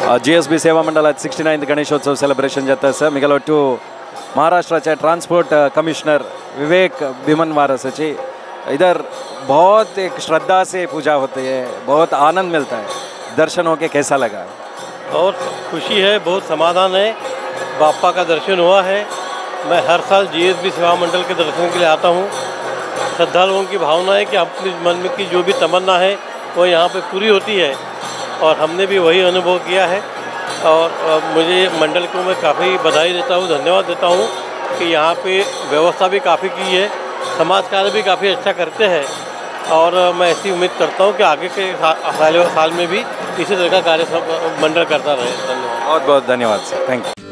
GSB सेवा मंडल 69th Ganeshotsav celebration जाता है sir मिगलोट्टू Maharashtra transport commissioner Vivek Bhimanwar सची इधर बहुत एक श्रद्धा से पूजा होती है, बहुत आनंद मिलता है। दर्शन होके कैसा लगा? बहुत खुशी है, बहुत समाधान है। बापा का दर्शन हुआ है। मैं हर साल GSB सेवा मंडल के दर्शन के लिए आता हूँ। श्रद्धालुओं की भावना है कि अपने मन में की जो भी तमन्ना है वो यहाँ पे पूरी होती है और हमने भी वही अनुभव किया है। और मुझे मंडल को मैं काफ़ी बधाई देता हूँ, धन्यवाद देता हूँ कि यहाँ पे व्यवस्था भी काफ़ी की है, समाज कार्य भी काफ़ी अच्छा करते हैं और मैं ऐसी उम्मीद करता हूँ कि आगे के साल में भी इसी तरह का कार्य मंडल करता रहे। धन्यवाद। बहुत बहुत धन्यवाद सर, थैंक यू।